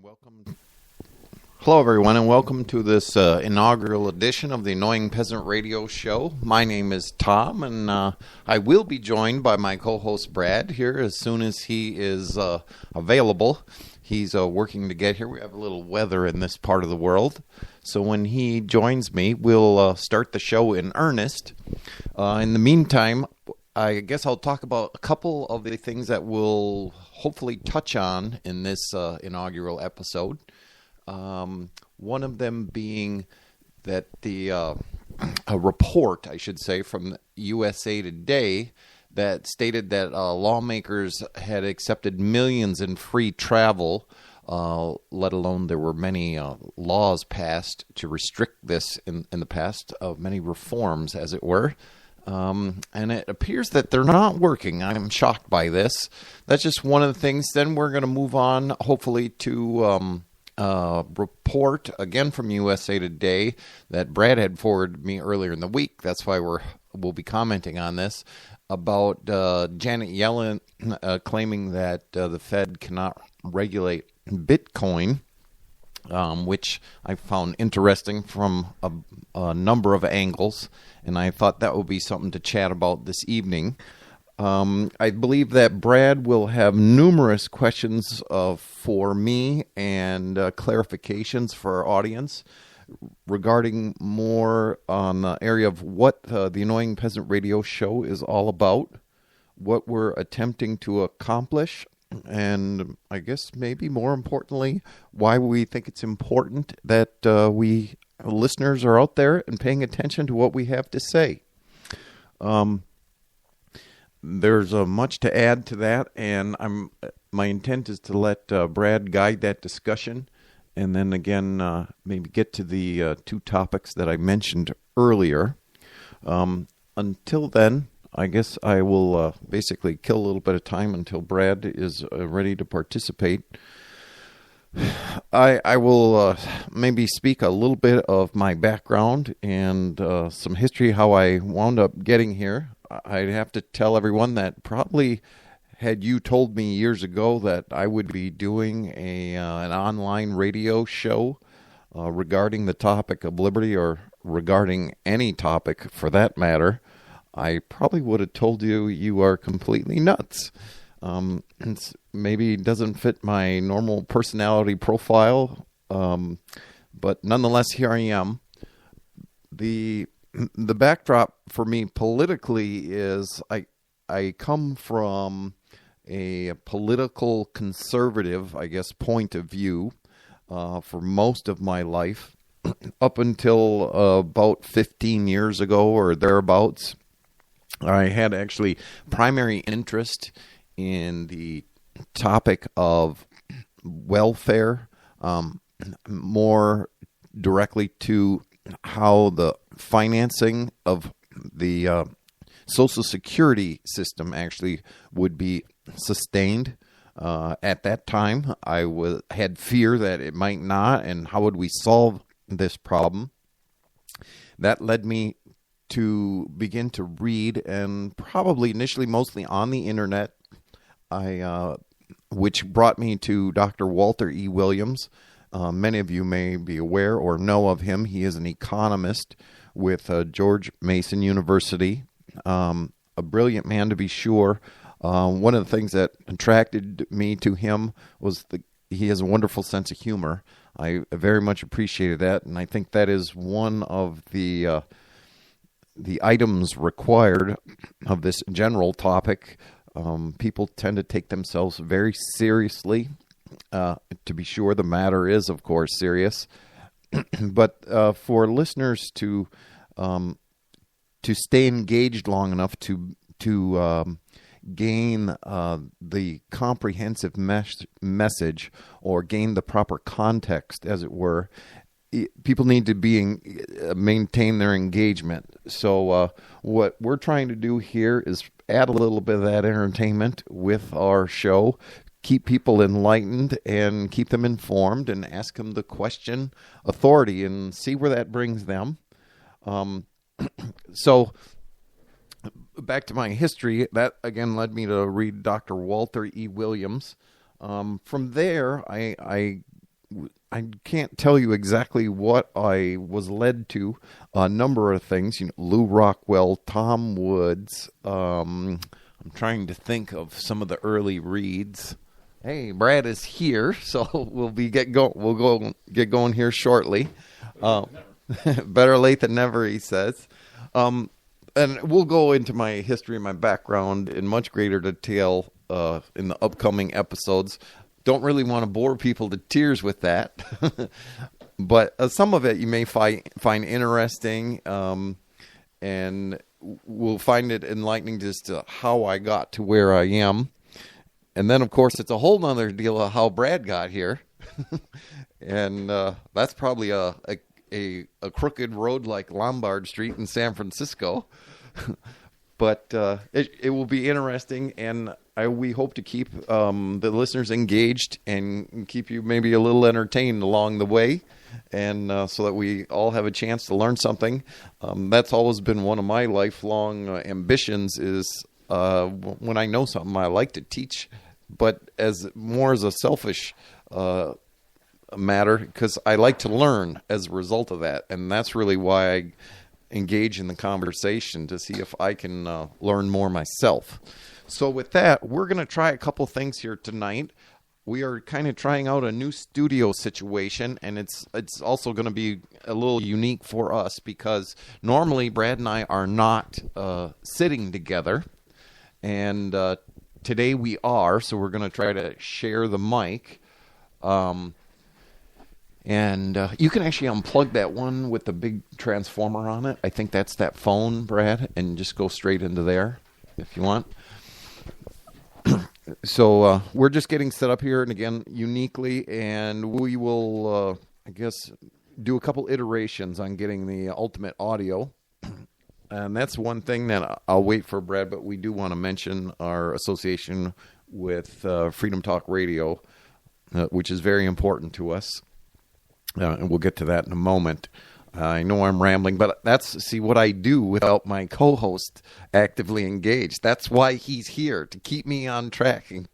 welcome. Hello, everyone, and welcome to this inaugural edition of the Annoying Peasant Radio Show. My name is Tom, and I will be joined by my co-host Brad here as soon as he is available. He's working to get here. We have a little weather in this part of the world, so when he joins me, we'll start the show in earnest. In the meantime, I guess I'll talk about a couple of the things that we'll hopefully touch on in this inaugural episode. One of them being that a report, I should say, from USA Today that stated that lawmakers had accepted millions in free travel, let alone there were many laws passed to restrict this in the past, many reforms, as it were. And it appears that they're not working. I'm shocked by this. That's just one of the things. Then we're going to move on, hopefully, to report again from USA Today that Brad had forwarded me earlier in the week. That's why we'll be commenting on this, about Janet Yellen claiming that the Fed cannot regulate Bitcoin, which I found interesting from a number of angles, and I thought that would be something to chat about this evening. I believe that Brad will have numerous questions for me and clarifications for our audience regarding more on the area of what the Annoying Peasant Radio Show is all about, what we're attempting to accomplish, and I guess maybe more importantly, why we think it's important that listeners are out there and paying attention to what we have to say. There's much to add to that, and my intent is to let Brad guide that discussion, and then again maybe get to the two topics that I mentioned earlier. Until then, I guess I will basically kill a little bit of time until Brad is ready to participate. I will maybe speak a little bit of my background and some history, how I wound up getting here. I'd have to tell everyone that probably had you told me years ago that I would be doing an online radio show regarding the topic of liberty, or regarding any topic for that matter, I probably would have told you are completely nuts. Maybe doesn't fit my normal personality profile, but nonetheless, here I am. The backdrop for me politically is I come from a political conservative, I guess, point of view for most of my life, up until about 15 years ago or thereabouts. I had actually primary interest in the topic of welfare, more directly to how the financing of the Social Security system actually would be sustained. At that time, I had fear that it might not, and how would we solve this problem? That led me to begin to read, and probably initially mostly on the internet, which brought me to Dr. Walter E. Williams. Many of you may be aware or know of him. He is an economist with George Mason University, a brilliant man to be sure. One of the things that attracted me to him was he has a wonderful sense of humor. I very much appreciated that, and I think that is one of the items required of this general topic. People tend to take themselves very seriously. To be sure, the matter is, of course, serious. But for listeners to stay engaged long enough to gain the comprehensive message, or gain the proper context, as it were, people need to maintain their engagement. So what we're trying to do here is add a little bit of that entertainment with our show, keep people enlightened and keep them informed, and ask them the question authority and see where that brings them. So back to my history, that again led me to read Dr. Walter E. Williams. From there, I I can't tell you exactly what I was led to. A number of things, Lou Rockwell, Tom Woods. I'm trying to think of some of the early reads. Hey, Brad is here, so we'll get going here shortly. Better late than never, he says. And we'll go into my history and my background in much greater detail in the upcoming episodes. Don't really want to bore people to tears with that, but some of it you may find interesting, and we'll find it enlightening just to how I got to where I am. And then, of course, it's a whole nother deal of how Brad got here, and that's probably a crooked road like Lombard Street in San Francisco. But it will be interesting, and we hope to keep the listeners engaged and keep you maybe a little entertained along the way, and so that we all have a chance to learn something. That's always been one of my lifelong ambitions is when I know something, I like to teach, but as a selfish matter, because I like to learn as a result of that, and that's really why I engage in the conversation to see if I can learn more myself. So with that, we're going to try a couple things here tonight. We are kind of trying out a new studio situation, and it's also going to be a little unique for us because normally Brad and I are not sitting together, and today we are, so we're going to try to share the mic. And you can actually unplug that one with the big transformer on it. I think that's that phone, Brad, and just go straight into there if you want. So we're just getting set up here, and again, uniquely, and we will, I guess, do a couple iterations on getting the ultimate audio. And that's one thing that I'll wait for Brad, but we do want to mention our association with Freedom Talk Radio, which is very important to us. And we'll get to that in a moment. I know I'm rambling, but that's what I do without my co-host actively engaged. That's why he's here, to keep me on track and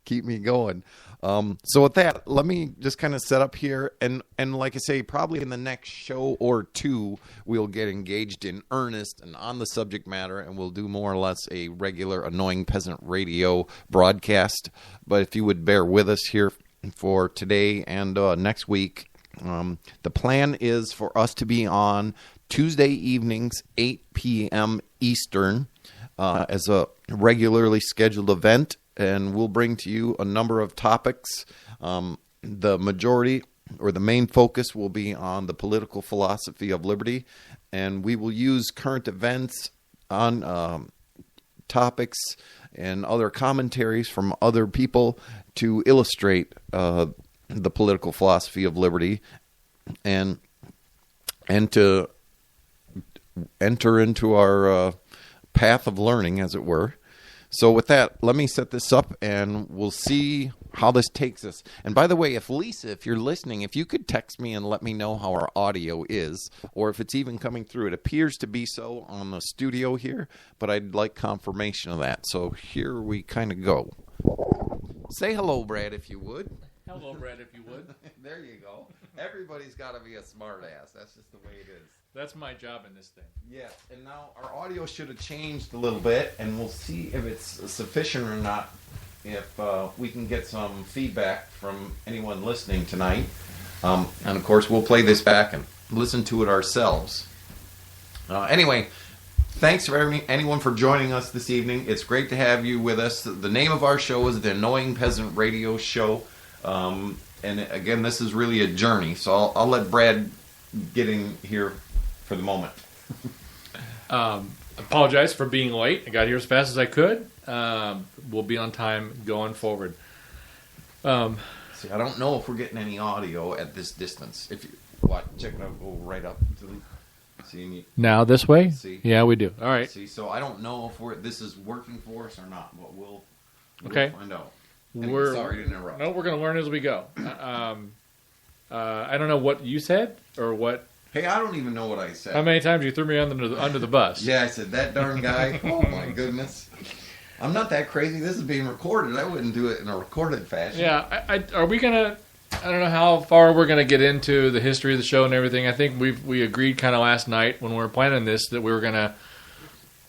keep me going. So with that, let me just kind of set up here. And like I say, probably in the next show or two, we'll get engaged in earnest and on the subject matter, and we'll do more or less a regular Annoying Peasant Radio broadcast. But if you would bear with us here for today and next week, the plan is for us to be on Tuesday evenings, 8 p.m. Eastern, as a regularly scheduled event, and we'll bring to you a number of topics. The majority or the main focus will be on the political philosophy of liberty, and we will use current events on topics and other commentaries from other people to illustrate the political philosophy of liberty and to enter into our path of learning, as it were. So with that, let me set this up, and we'll see how this takes us. And by the way, if you're listening, if you could text me and let me know how our audio is, or if it's even coming through. It appears to be so on the studio here, but I'd like confirmation of that. So here we kind of go. Say hello, Brad, if you would. Hello, Brad, if you would. There you go. Everybody's got to be a smart ass. That's just the way it is. That's my job in this thing. Yes, and now our audio should have changed a little bit, and we'll see if it's sufficient or not, if we can get some feedback from anyone listening tonight. And, of course, we'll play this back and listen to it ourselves. Anyway, thanks for anyone for joining us this evening. It's great to have you with us. The name of our show is the Annoying Peasant Radio Show. And, again, this is really a journey, so I'll let Brad get in here for the moment. Apologize for being late. I got here as fast as I could. We'll be on time going forward. See, I don't know if we're getting any audio at this distance. If you check it out, go right up to the. See, now this way? See? Yeah, we do. All right. See, so I don't know if this is working for us or not, but we'll find out. Anyway, sorry to interrupt. No, we're going to learn as we go. I don't know what you said or what. Hey, I don't even know what I said. How many times you threw me under the bus? Yeah, I said, that darn guy. Oh, my goodness. I'm not that crazy. This is being recorded. I wouldn't do it in a recorded fashion. Yeah. Are we going to... I don't know how far we're going to get into the history of the show and everything. I think we agreed kind of last night when we were planning this that we were going to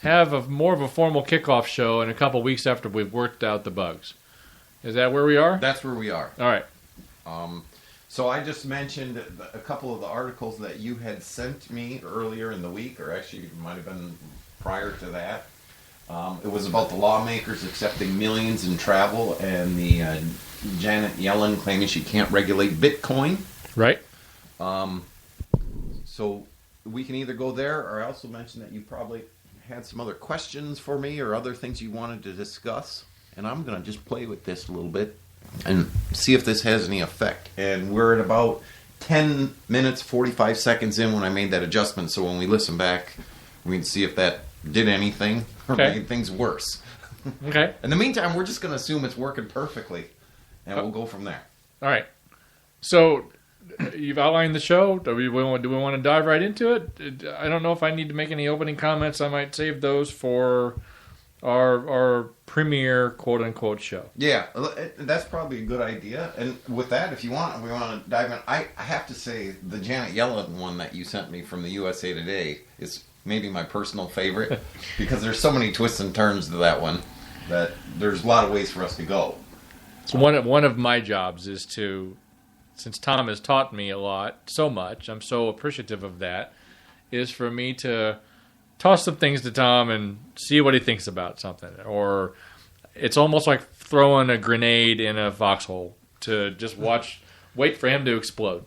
have more of a formal kickoff show in a couple weeks after we've worked out the bugs. Is that where we are? That's where we are. All right. So I just mentioned a couple of the articles that you had sent me earlier in the week, or actually it might have been prior to that. It was about the lawmakers accepting millions in travel and the Janet Yellen claiming she can't regulate Bitcoin. Right. So we can either go there, or I also mentioned that you probably had some other questions for me or other things you wanted to discuss. And I'm going to just play with this a little bit and see if this has any effect. And we're at about 10 minutes, 45 seconds in when I made that adjustment. So when we listen back, we can see if that did anything or made things worse. Okay. In the meantime, we're just going to assume it's working perfectly, and we'll go from there. All right. So you've outlined the show. Do we want to dive right into it? I don't know if I need to make any opening comments. I might save those for our premiere quote-unquote show. Yeah, that's probably a good idea. And with that, if you want, we want to dive in. I have to say, the Janet Yellen one that you sent me from the USA Today is maybe my personal favorite because there's so many twists and turns to that one that there's a lot of ways for us to go. So one of my jobs is to, since Tom has taught me a lot, so much, I'm so appreciative of that, is for me to toss some things to Tom and see what he thinks about something. Or it's almost like throwing a grenade in a foxhole to just wait for him to explode.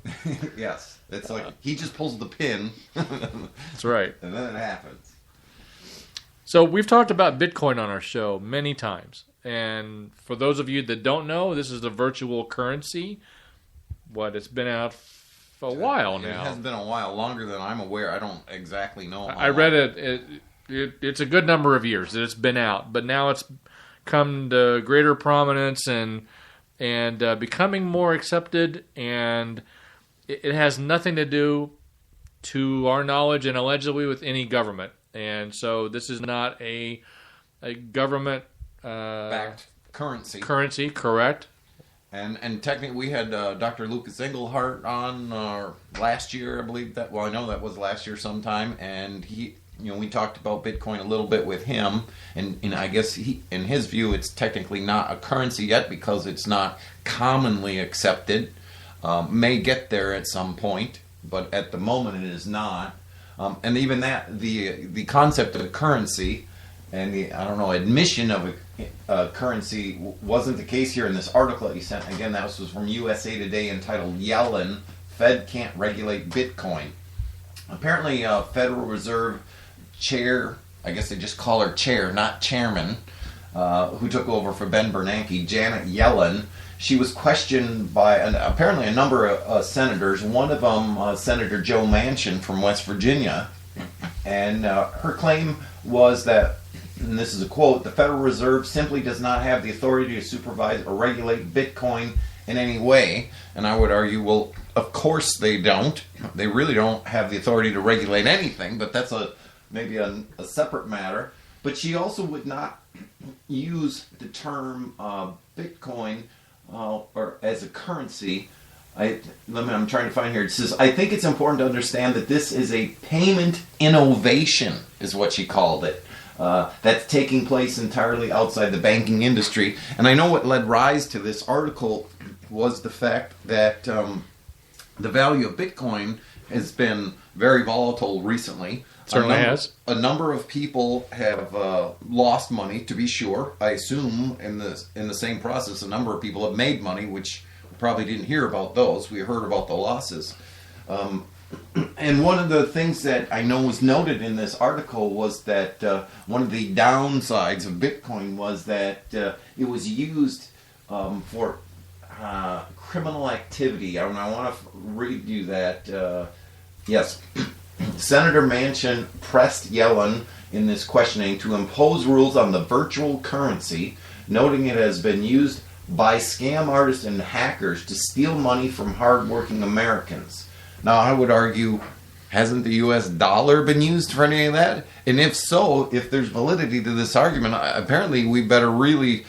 Yes. It's like he just pulls the pin. That's right. And then it happens. So we've talked about Bitcoin on our show many times. And for those of you that don't know, this is a virtual currency. It's been out for a while now. It has been a while, longer than I'm aware. I don't exactly know. I read it's a good number of years that it's been out, but now it's come to greater prominence and becoming more accepted, and it has nothing to do, to our knowledge and allegedly, with any government. And so this is not a government backed currency. Currency, correct. And technically, we had Dr. Lucas Engelhardt on last year, I believe that. Well, I know that was last year sometime, and we talked about Bitcoin a little bit with him, and I guess in his view, it's technically not a currency yet because it's not commonly accepted. May get there at some point, but at the moment it is not. And even that, the concept of a currency and the admission of a currency wasn't the case here in this article that you sent. Again, that was from USA Today entitled "Yellen: Fed Can't Regulate Bitcoin." Apparently, Federal Reserve Chair, I guess they just call her Chair, not Chairman, who took over for Ben Bernanke, Janet Yellen. She was questioned by apparently a number of senators. One of them, Senator Joe Manchin from West Virginia, and her claim was that, and this is a quote, "The Federal Reserve simply does not have the authority to supervise or regulate Bitcoin in any way." And I would argue, well, of course they don't. They really don't have the authority to regulate anything, but that's maybe a separate matter. But she also would not use the term Bitcoin or as a currency. I'm trying to find here. It says, "I think it's important to understand that this is a payment innovation," is what she called it. That's taking place entirely outside the banking industry. And I know what led rise to this article was the fact that the value of Bitcoin has been very volatile recently. Certainly has. A number of people have lost money, to be sure. I assume in the same process, a number of people have made money, which we probably didn't hear about those. We heard about the losses. And one of the things that I know was noted in this article was that one of the downsides of Bitcoin was that it was used for criminal activity. I want to read you that. Yes. Senator Manchin pressed Yellen in this questioning to impose rules on the virtual currency, noting it has been used by scam artists and hackers to steal money from hardworking Americans. Now, I would argue, hasn't the U.S. dollar been used for any of that? And if so, if there's validity to this argument, apparently we better really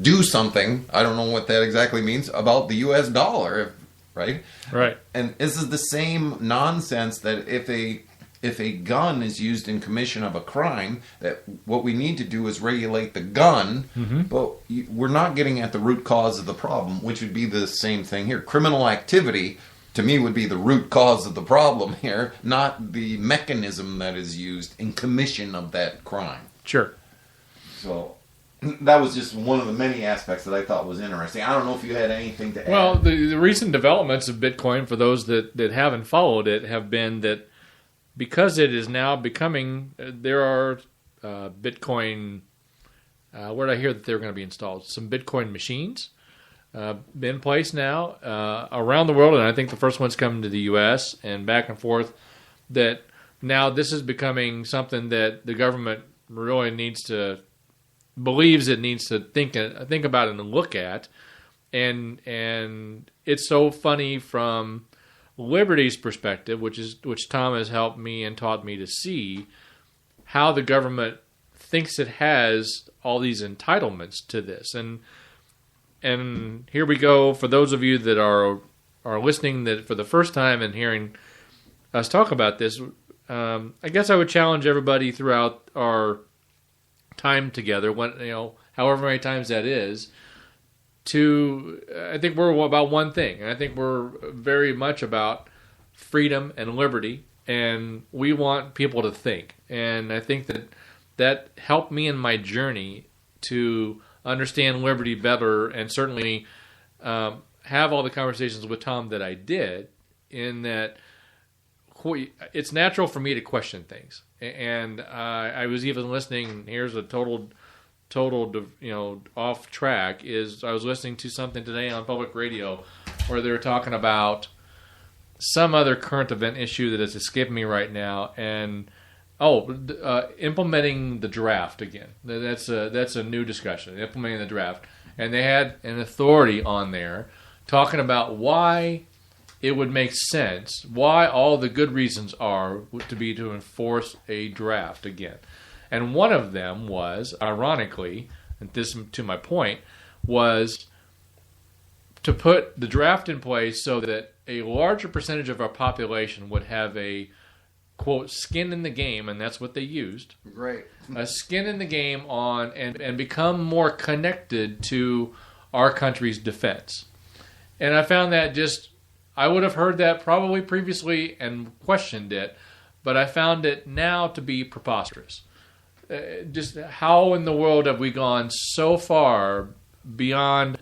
do something, I don't know what that exactly means, about the U.S. dollar, right? Right. And this is the same nonsense that if a gun is used in commission of a crime, that what we need to do is regulate the gun, but we're not getting at the root cause of the problem, which would be the same thing here. Criminal activity, to me, would be the root cause of the problem here, not the mechanism that is used in commission of that crime. Sure. So that was just one of the many aspects that I thought was interesting. I don't know if you had anything to add. Well, the recent developments of Bitcoin, for those that haven't followed it, have been that because it is now becoming, there are Bitcoin, where did I hear that they're going to be installed? Some Bitcoin machines in place now around the world, and I think the first one's coming to the U.S. and back and forth, that now this is becoming something that the government really believes it needs to think about and look at, and it's so funny from Liberty's perspective, which Tom has helped me and taught me to see how the government thinks it has all these entitlements to this, and here we go. For those of you that are listening that for the first time and hearing us talk about this, I guess I would challenge everybody throughout our time together, however many times that is, I think we're about one thing, and I think we're very much about freedom and liberty, and we want people to think, and I think that helped me in my journey to understand liberty better, and certainly have all the conversations with Tom that I did, in that it's natural for me to question things. And I was even listening, here's a total off track, is I was listening to something today on public radio where they were talking about some other current event issue that is escaping me right now, and implementing the draft again. That's a new discussion, implementing the draft. And they had an authority on there talking about why it would make sense, why all the good reasons are to enforce a draft again. And one of them was, ironically, and this to my point, was to put the draft in place so that a larger percentage of our population would have a, quote, skin in the game, and that's what they used. Right. A skin in the game on and become more connected to our country's defense. And I found that I would have heard that probably previously and questioned it, but I found it now to be preposterous. Just how in the world have we gone so far beyond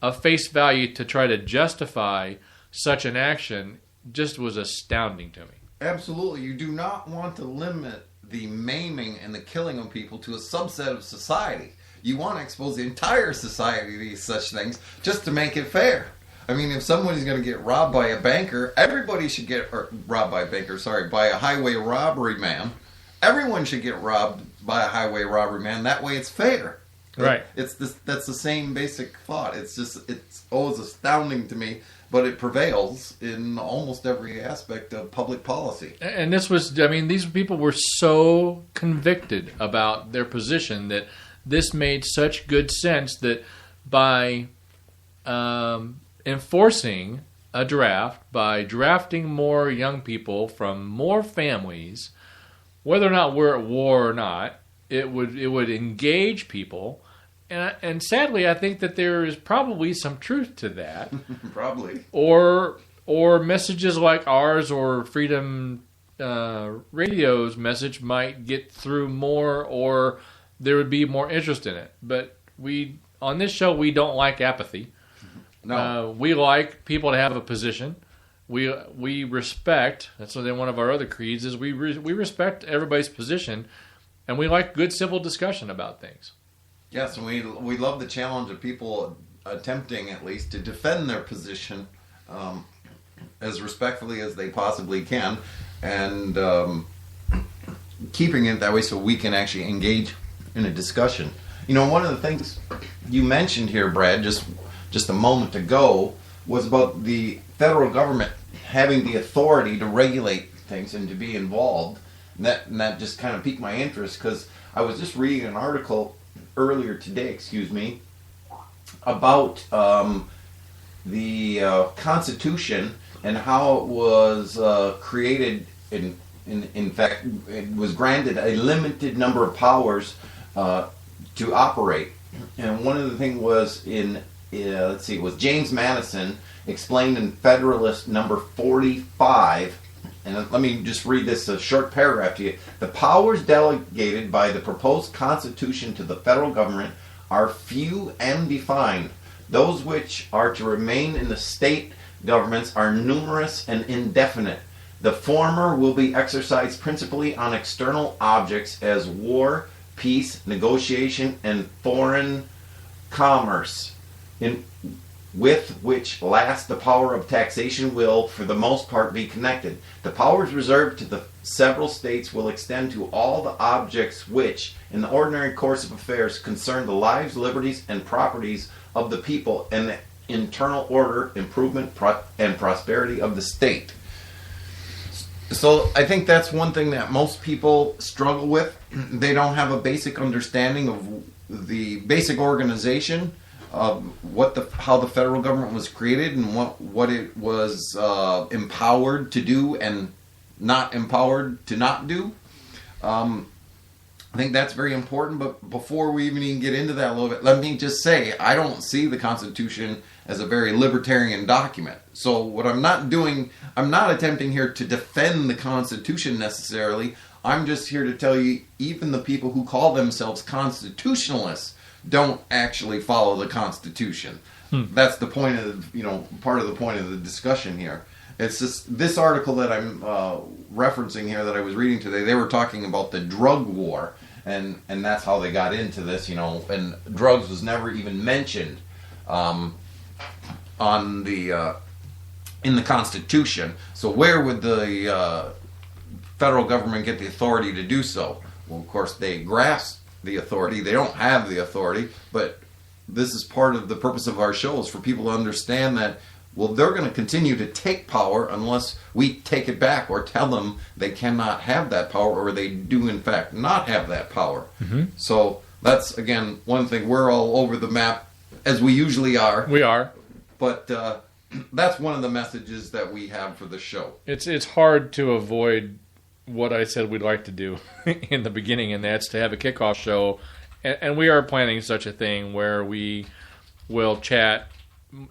a face value to try to justify such an action? Just was astounding to me. Absolutely. You do not want to limit the maiming and the killing of people to a subset of society. You want to expose the entire society to these such things just to make it fair. I mean, if somebody's going to get robbed by a banker, everybody should get by a highway robbery man. Everyone should get robbed by a highway robbery man. That way it's fair. Right. That's the same basic thought. It's always astounding to me, but it prevails in almost every aspect of public policy. And these people were so convicted about their position that this made such good sense that by enforcing a draft, by drafting more young people from more families, whether or not we're at war or not, it would engage people, and sadly, I think that there is probably some truth to that. Probably. Or messages like ours or Freedom Radio's message might get through more, or there would be more interest in it. But on this show, we don't like apathy. No. We like people to have a position. We respect. That's one of our other creeds is we respect everybody's position, and we like good civil discussion about things. Yes, and we love the challenge of people attempting at least to defend their position as respectfully as they possibly can, and keeping it that way so we can actually engage in a discussion. One of the things you mentioned here, Brad, just a moment ago, was about the federal government having the authority to regulate things and to be involved. And that just kind of piqued my interest, because I was just reading an article earlier today, about the Constitution and how it was created. In fact, it was granted a limited number of powers to operate. And one of the things was it was James Madison explained in Federalist number 45. And let me just read this a short paragraph to you. The powers delegated by the proposed Constitution to the federal government are few and defined. Those which are to remain in the state governments are numerous and indefinite. The former will be exercised principally on external objects as war, peace, negotiation, and foreign commerce, with which last the power of taxation will, for the most part, be connected. The powers reserved to the several states will extend to all the objects which, in the ordinary course of affairs, concern the lives, liberties, and properties of the people and the internal order, improvement, and prosperity of the state. So I think that's one thing that most people struggle with. They don't have a basic understanding of the basic organization of how the federal government was created and what it was empowered to do and not empowered to not do. I think that's very important, but before we even get into that a little bit, let me just say, I don't see the Constitution as a very libertarian document. So what I'm not doing, I'm not attempting here to defend the Constitution necessarily. I'm just here to tell you, even the people who call themselves constitutionalists don't actually follow the Constitution. That's the point of, part of the point of the discussion here. It's just this article that I'm referencing here that I was reading today, they were talking about the drug war, and that's how they got into this, and drugs was never even mentioned on the in the Constitution. So where would the federal government get the authority to do so? Well, of course, they grasp the authority. They don't have the authority, but this is part of the purpose of our show, is for people to understand that, well, they're going to continue to take power unless we take it back or tell them they cannot have that power, or they do, in fact, not have that power. Mm-hmm. So that's, again, one thing. We're all over the map, as we usually are. We are. But that's one of the messages that we have for the show. It's hard to avoid what I said we'd like to do in the beginning, and that's to have a kickoff show. And we are planning such a thing where we will chat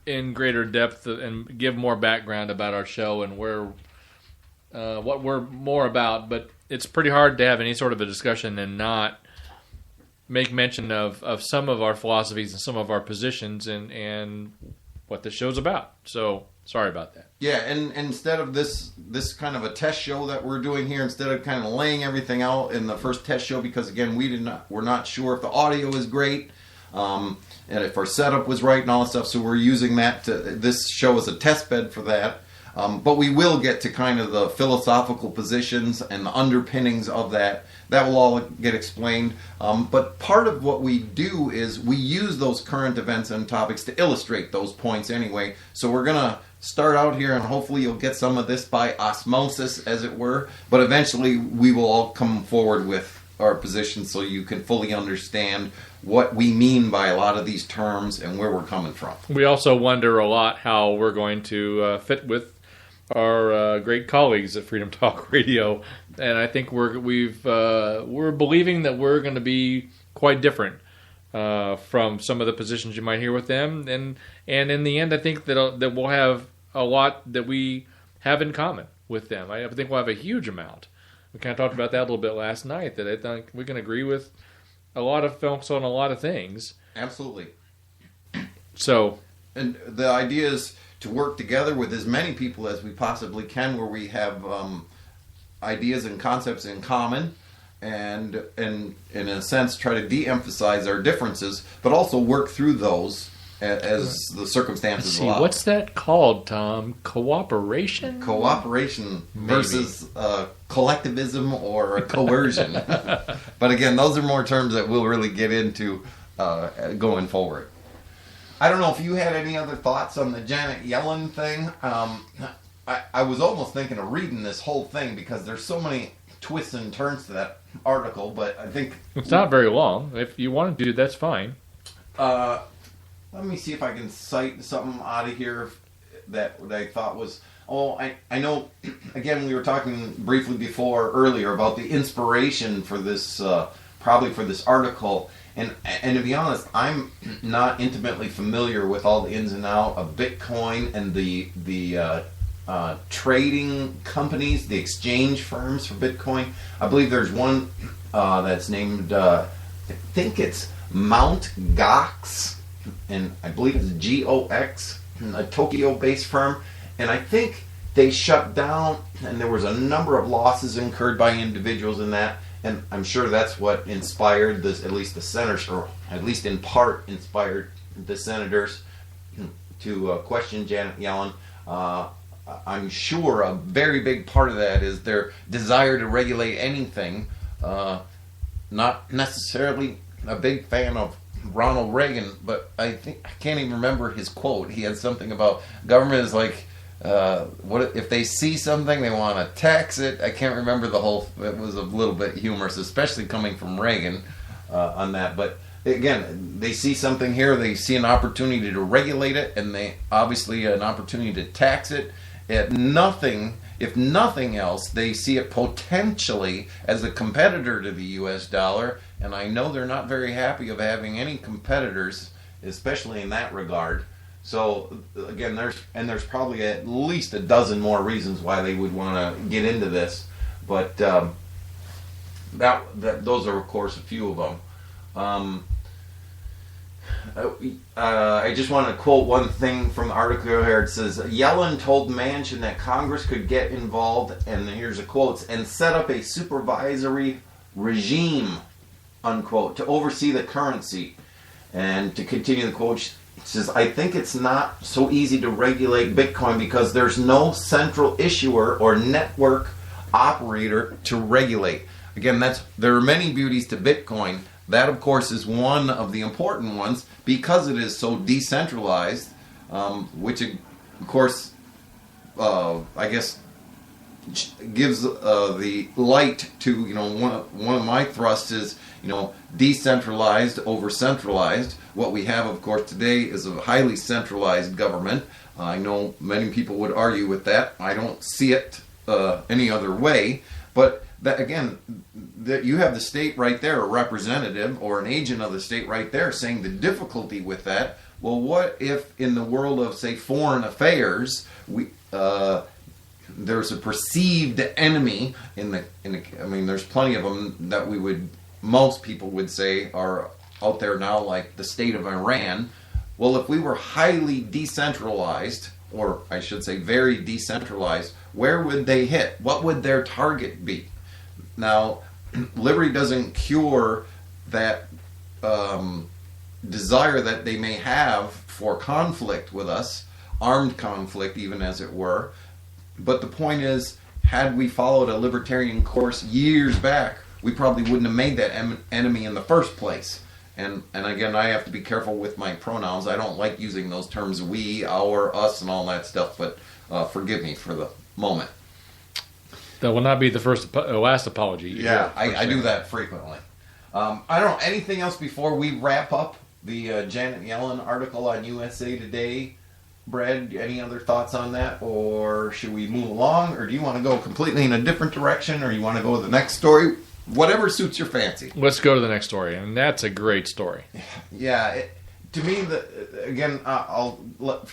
in greater depth and give more background about our show and what we're more about. But it's pretty hard to have any sort of a discussion and not make mention of some of our philosophies and some of our positions and what the show's about. So sorry about that. Yeah, and instead of this kind of a test show that we're doing here, instead of kind of laying everything out in the first test show, because again, we're not sure if the audio is great, and if our setup was right and all that stuff, so we're using this show as a test bed for that. But we will get to kind of the philosophical positions and the underpinnings of that. That will all get explained. But part of what we do is we use those current events and topics to illustrate those points anyway. So we're going to start out here, and hopefully you'll get some of this by osmosis, as it were. But eventually we will all come forward with our positions so you can fully understand what we mean by a lot of these terms and where we're coming from. We also wonder a lot how we're going to fit with our great colleagues at Freedom Talk Radio, and I think we're believing that we're going to be quite different from some of the positions you might hear with them, and in the end, I think that we'll have a lot that we have in common with them. I think we'll have a huge amount. We kind of talked about that a little bit last night, that I think we can agree with a lot of folks on a lot of things. Absolutely. So, and the idea is to work together with as many people as we possibly can, where we have ideas and concepts in common, and in a sense try to de-emphasize our differences, but also work through those as the circumstances allow. What's that called, Tom? Cooperation? Cooperation versus collectivism or coercion. But again, those are more terms that we'll really get into going forward. I don't know if you had any other thoughts on the Janet Yellen thing. I was almost thinking of reading this whole thing because there's so many twists and turns to that article, but I think... It's not very long. If you want to do, that's fine. let me see if I can cite something out of here that I thought was. Oh, I know. Again, we were talking briefly earlier about the inspiration for this, probably for this article. And to be honest, I'm not intimately familiar with all the ins and outs of Bitcoin and the trading companies, the exchange firms for Bitcoin. I believe there's one that's named, I think it's Mount Gox, and I believe it's GOX, a Tokyo-based firm. And I think they shut down, and there was a number of losses incurred by individuals in that. And I'm sure that's what inspired this, at least the senators, or at least in part inspired the senators to question Janet Yellen. I'm sure a very big part of that is their desire to regulate anything. Not necessarily a big fan of Ronald Reagan, but I can't even remember his quote. He had something about government is like, what if they see something they want to tax it? I can't remember the whole. It was a little bit humorous, especially coming from Reagan on that. But again, they see something here, they see an opportunity to regulate it, and they obviously an opportunity to tax it. If nothing else, they see it potentially as a competitor to the U.S. dollar. And I know they're not very happy of having any competitors, especially in that regard. So again, there's probably at least a dozen more reasons why they would want to get into this, but those are of course a few of them. I just want to quote one thing from the article here. It says Yellen told Manchin that Congress could get involved, and here's a quote, and set up a supervisory regime, unquote, to oversee the currency. And to continue the quote, it says, I think it's not so easy to regulate Bitcoin because there's no central issuer or network operator to regulate. Again, there are many beauties to Bitcoin. That, of course, is one of the important ones because it is so decentralized, which, of course, I guess gives the light to, one of my thrusts is, decentralized over centralized. What we have, of course, today is a highly centralized government. I know many people would argue with that. I don't see it any other way. But that, again, you have the state right there, a representative or an agent of the state right there saying the difficulty with that. Well, what if in the world of, say, foreign affairs, there's a perceived enemy there's plenty of them that most people would say are out there now, like the state of Iran. Well, if we were highly decentralized, or I should say very decentralized, where would they hit? What would their target be? Now, liberty doesn't cure that desire that they may have for conflict with us, armed conflict even, as it were. But the point is, had we followed a libertarian course years back, we probably wouldn't have made that enemy in the first place. And again, I have to be careful with my pronouns. I don't like using those terms, we, our, us, and all that stuff, but forgive me for the moment. That will not be the last apology. Yeah, I do that frequently. I don't know, anything else before we wrap up the Janet Yellen article on USA Today? Brad, any other thoughts on that? Or should we move along? Or do you want to go completely in a different direction? Or you want to go to the next story? Whatever suits your fancy. Let's go to the next story. And that's a great story. Yeah. To me, I'll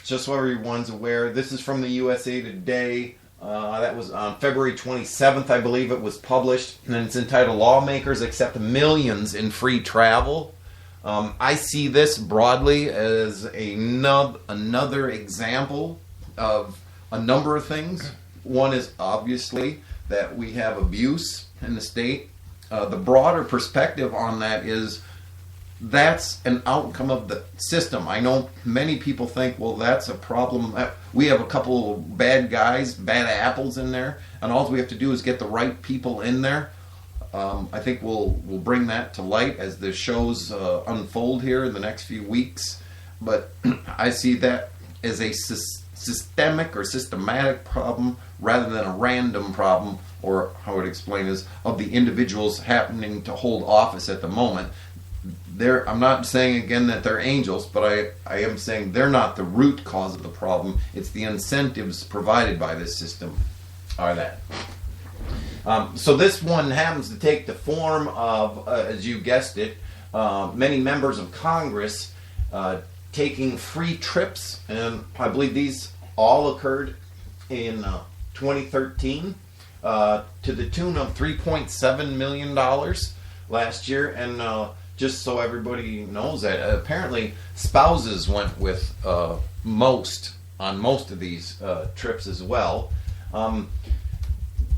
just so everyone's aware, this is from the USA Today. That was on February 27th, I believe it was published. And it's entitled, Lawmakers Accept Millions in Free Travel. I see this broadly as another example of a number of things. One is obviously that we have abuse in the state. The broader perspective on that is that's an outcome of the system. I know many people think, well, that's a problem. We have a couple of bad guys, bad apples in there, and all we have to do is get the right people in there. I think we'll bring that to light as the shows unfold here in the next few weeks. But I see that as a systemic or systematic problem rather than a random problem, or how I would explain is of the individuals happening to hold office at the moment. I'm not saying again that they're angels, but I am saying they're not the root cause of the problem. It's the incentives provided by this system are that. So this one happens to take the form of, as you guessed it, many members of Congress taking free trips, and I believe these all occurred in 2013 to the tune of $3.7 million last year. And just so everybody knows that, apparently spouses went with most of these trips as well.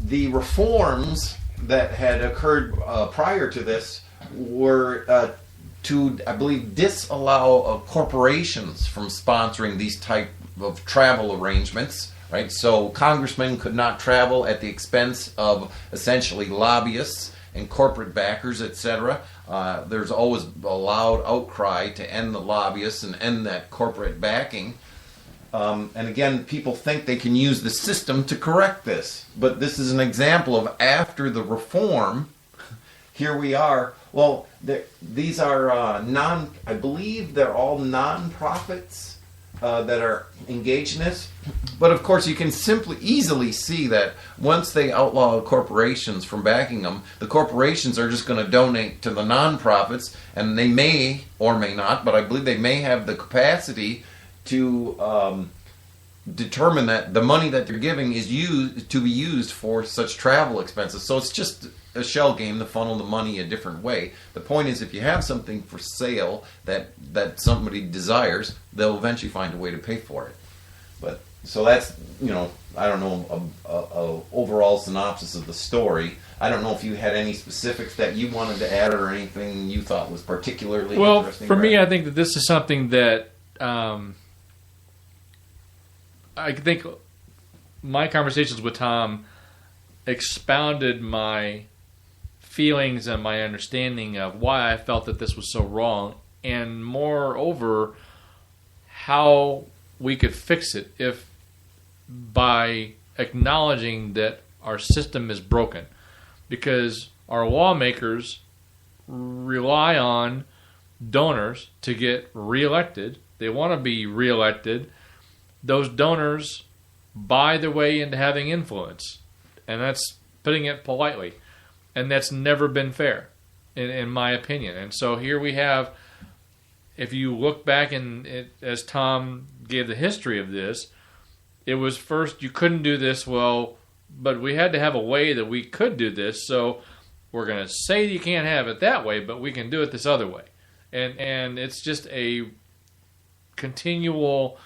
The reforms that had occurred prior to this were to, I believe, disallow corporations from sponsoring these type of travel arrangements, right? So congressmen could not travel at the expense of essentially lobbyists and corporate backers, etc. There's always a loud outcry to end the lobbyists and end that corporate backing. And again, people think they can use the system to correct this. But this is an example of after the reform, here we are. Well, these are I believe they're all non-profits that are engaged in this. But of course, you can easily see that once they outlaw corporations from backing them, the corporations are just going to donate to the non-profits, and they may or may not, but I believe they may have the capacity to determine that the money that they're giving is to be used for such travel expenses. So it's just a shell game to funnel the money a different way. The point is, if you have something for sale that somebody desires, they'll eventually find a way to pay for it. But so that's, I don't know, a overall synopsis of the story. I don't know if you had any specifics that you wanted to add or anything you thought was particularly interesting. Well, for me, I think that this is something that I think my conversations with Tom expounded my feelings and my understanding of why I felt that this was so wrong, and moreover, how we could fix it if by acknowledging that our system is broken, because our lawmakers rely on donors to get reelected. They want to be reelected. Those donors buy their way into having influence, and that's putting it politely. And that's never been fair, in my opinion. And so here we have, if you look back as Tom gave the history of this, it was first you couldn't do this, well, but we had to have a way that we could do this, so we're going to say you can't have it that way, but we can do it this other way. And it's just a continual,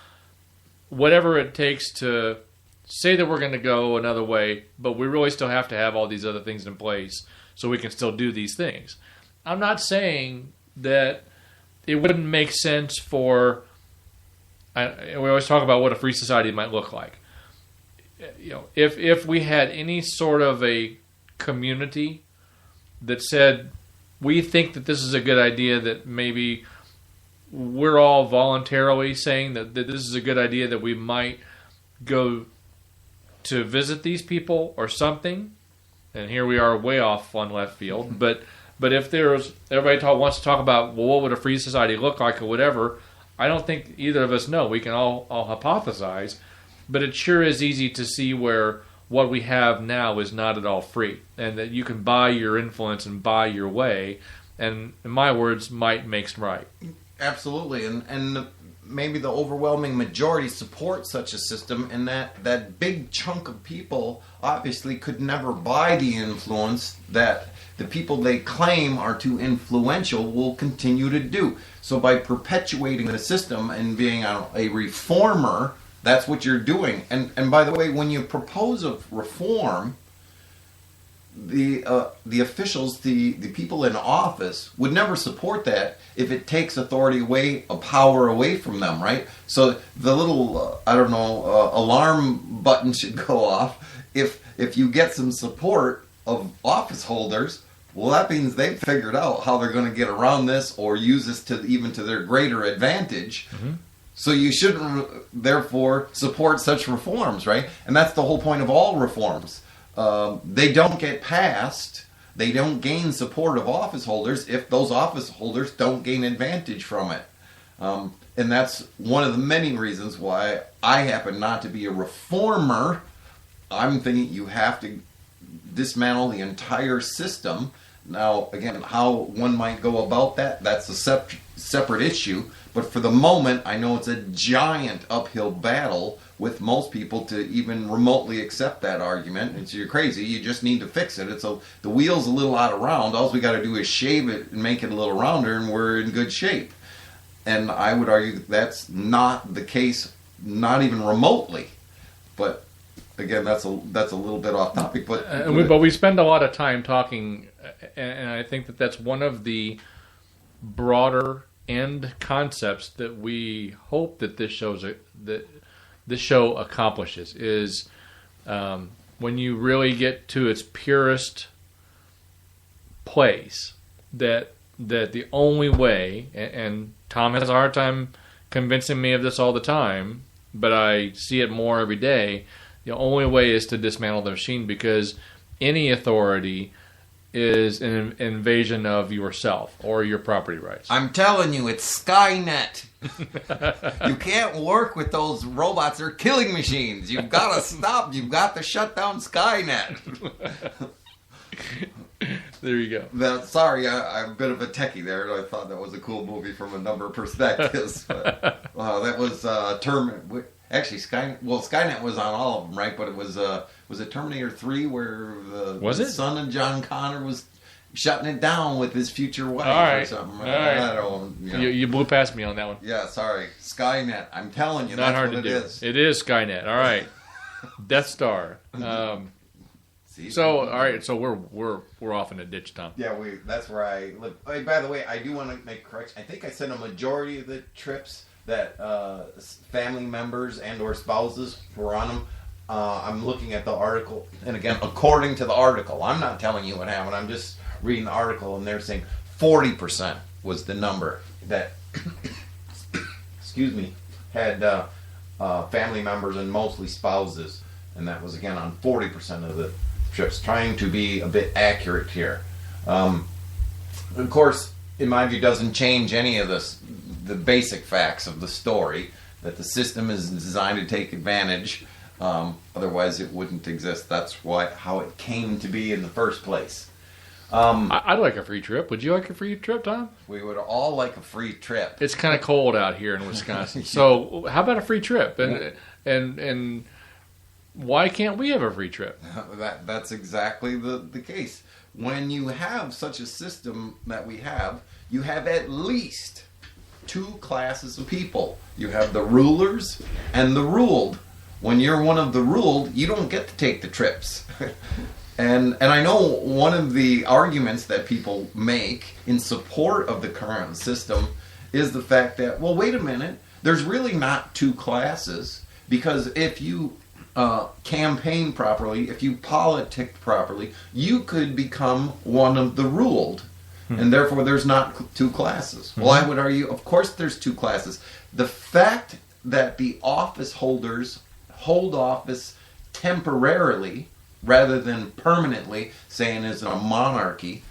whatever it takes to say that we're going to go another way, but we really still have to have all these other things in place so we can still do these things. I'm not saying that it wouldn't make sense for, we always talk about what a free society might look like. If we had any sort of a community that said, we think that this is a good idea, that maybe we're all voluntarily saying that this is a good idea, that we might go to visit these people or something, and here we are way off on left field. But if there's everybody wants to talk about, well, what would a free society look like or whatever, I don't think either of us know. We can all hypothesize, but it sure is easy to see where what we have now is not at all free, and that you can buy your influence and buy your way, and in my words, might makes right. Absolutely, and maybe the overwhelming majority support such a system, and that big chunk of people obviously could never buy the influence that the people they claim are too influential will continue to do. So by perpetuating the system and being a reformer, that's what you're doing. And by the way, when you propose a reform, the officials, the people in office would never support that if it takes authority away, a power away from them, right? So the little, alarm button should go off if you get some support of office holders. Well, that means they've figured out how they're going to get around this or use this to their greater advantage. Mm-hmm. So you shouldn't, therefore, support such reforms, right? And that's the whole point of all reforms. They don't get passed they don't gain support of office holders if those office holders don't gain advantage from it. And that's one of the many reasons why I happen not to be a reformer. I'm thinking you have to dismantle the entire system. Now, again, how one might go about that, that's a separate issue. But for the moment, I know it's a giant uphill battle with most people to even remotely accept that argument. It's, you're crazy, you just need to fix it. The wheel's a little out of round. All we got to do is shave it and make it a little rounder, and we're in good shape. And I would argue that's not the case, not even remotely. But again, that's a little bit off topic. But we spend a lot of time talking, and I think that's one of the broader end concepts that we hope that this show accomplishes is when you really get to its purest place, that the only way, and Tom has a hard time convincing me of this all the time, but I see it more every day, the only way is to dismantle the machine, because any authority is an invasion of yourself or your property rights. I'm telling you, it's Skynet. You can't work with those robots. They're killing machines. You've got to stop. You've got to shut down Skynet. There you go. Sorry, I'm a bit of a techie there. I thought that was a cool movie from a number of perspectives. But, that was actually Skynet was on all of them, right? But it was it Terminator 3 where the son of John Connor was shutting it down with his future wife or something. I don't know. You blew past me on that one. Yeah, sorry. Skynet. I'm telling you, not that's hard what to it do. is. It is Skynet. All right. Death Star. So, all right, so we're off in a ditch, Tom. Yeah, that's where I live. Hey, by the way, I do want to make a correction. I think I said a majority of the trips that family members and or spouses were on them. I'm looking at the article, and again, according to the article, I'm not telling you what happened. I'm just reading the article, and they're saying 40% was the number that, excuse me, had family members and mostly spouses, and that was again on 40% of the trips. Trying to be a bit accurate here. Of course, in my view, doesn't change any of this. The basic facts of the story, that the system is designed to take advantage, otherwise it wouldn't exist. That's how it came to be in the first place. I'd like a free trip. Would you like a free trip, Tom? We would all like a free trip. It's kind of cold out here in Wisconsin, so how about a free trip? And why can't we have a free trip? That's exactly the case. When you have such a system that we have, you have at least two classes of people. You have the rulers and the ruled. When you're one of the ruled, you don't get to take the trips. And I know one of the arguments that people make in support of the current system is the fact that, well, wait a minute, there's really not two classes, because if you campaign properly, if you politic properly, you could become one of the ruled. And therefore there's not two classes. Well, I would argue, of course there's two classes. The fact that the office holders hold office temporarily rather than permanently, saying it's a monarchy,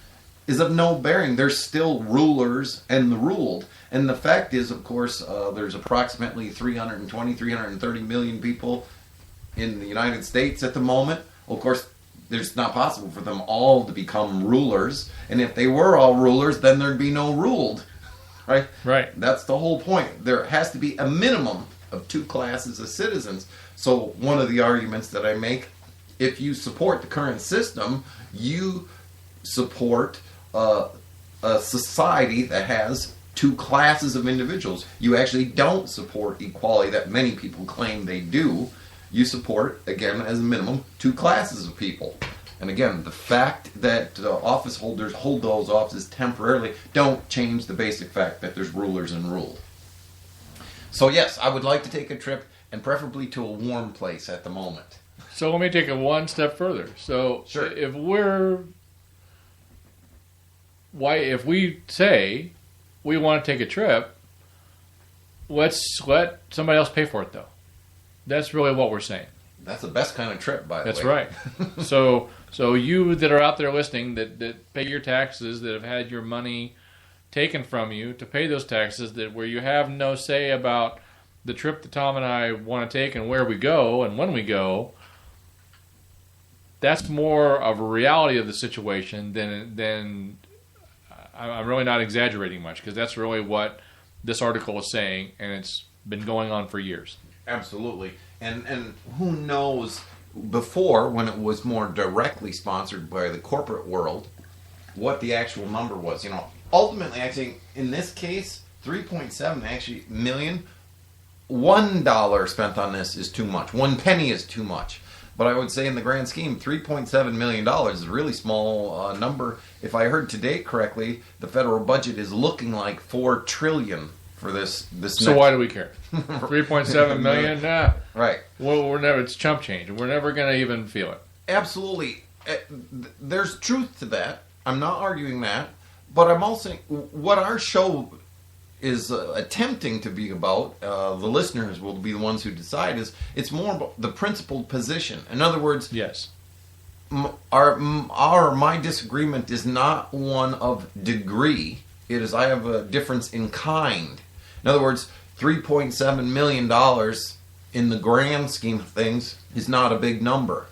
is of no bearing. There's still rulers and the ruled. And the fact is, of course, there's approximately 330 million people in the United States at the moment. Well, of course, it's not possible for them all to become rulers. And if they were all rulers, then there'd be no ruled. Right? Right. That's the whole point. There has to be a minimum of two classes of citizens. So one of the arguments that I make, if you support the current system, you support a society that has two classes of individuals. You actually don't support equality that many people claim they do. You support, again, as a minimum, two classes of people. And again, the fact that office holders hold those offices temporarily don't change the basic fact that there's rulers and ruled. So yes, I would like to take a trip, and preferably to a warm place at the moment. So let me take it one step further. So sure. If we say we want to take a trip, let's let somebody else pay for it, though. That's really what we're saying. That's the best kind of trip, by the way. That's right. So you that are out there listening that pay your taxes, that have had your money taken from you to pay those taxes, that where you have no say about the trip that Tom and I want to take and where we go and when we go, that's more of a reality of the situation than I'm really not exaggerating much, because that's really what this article is saying, and it's been going on for years. Absolutely. And who knows, before, when it was more directly sponsored by the corporate world, what the actual number was. You know, ultimately, I think in this case, 3.7 actually million, $1 spent on this is too much. 1 penny is too much. But I would say in the grand scheme, $3.7 million is a really small number. If I heard today correctly, the federal budget is looking like $4 trillion for this So why do we care? 3.7 million? Nah. Right. Well, we're never. It's chump change. We're never going to even feel it. Absolutely. There's truth to that. I'm not arguing that. But I'm also what our show is attempting to be about, the listeners will be the ones who decide, is it's more about the principled position. In other words, yes, my disagreement is not one of degree. It is, I have a difference in kind. In other words, $3.7 million in the grand scheme of things is not a big number.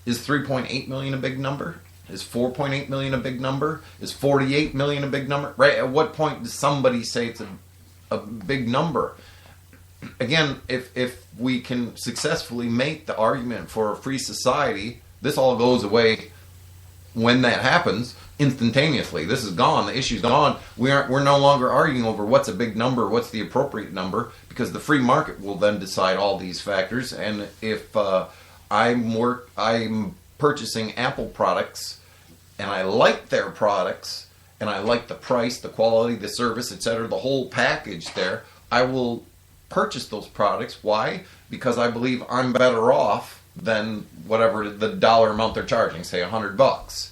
Is 3.8 million a big number? Is 4.8 million a big number? Is 48 million a big number? Right? At what point does somebody say it's a big number? Again, if we can successfully make the argument for a free society, this all goes away when that happens instantaneously. This is gone. The issue's gone. We're no longer arguing over what's a big number, what's the appropriate number, because the free market will then decide all these factors. And if I'm purchasing Apple products and I like their products and I like the price, the quality, the service, etc., the whole package there, I will purchase those products. Why? Because I believe I'm better off than whatever the dollar amount they're charging, say $100.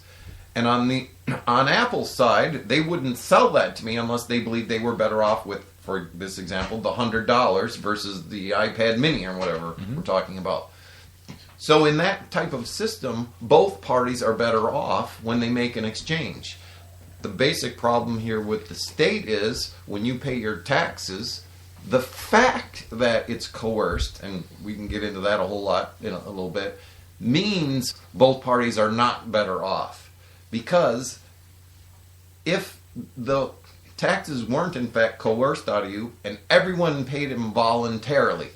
And on Apple's side, they wouldn't sell that to me unless they believed they were better off with, for this example, the $100 versus the iPad mini or whatever we're talking about. So in that type of system, both parties are better off when they make an exchange. The basic problem here with the state is when you pay your taxes, the fact that it's coerced, and we can get into that a whole lot in a little bit, means both parties are not better off. Because if the taxes weren't in fact coerced out of you and everyone paid them voluntarily,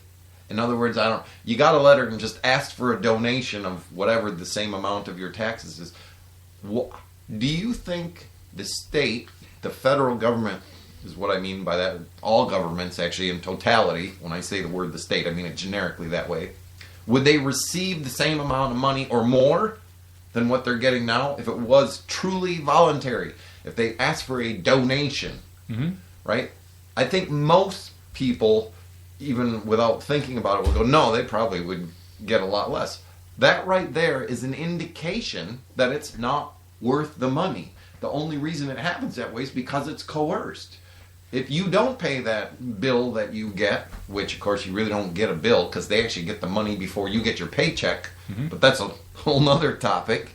in other words, you got a letter and just asked for a donation of whatever the same amount of your taxes is, do you think the state, the federal government, is what I mean by that, all governments actually in totality, when I say the word the state, I mean it generically that way, would they receive the same amount of money or more than what they're getting now if it was truly voluntary? If they asked for a donation, right? I think most people, even without thinking about it, will go, no, they probably would get a lot less. That right there is an indication that it's not worth the money. The only reason it happens that way is because it's coerced. If you don't pay that bill that you get, which of course you really don't get a bill because they actually get the money before you get your paycheck, but that's a whole nother topic.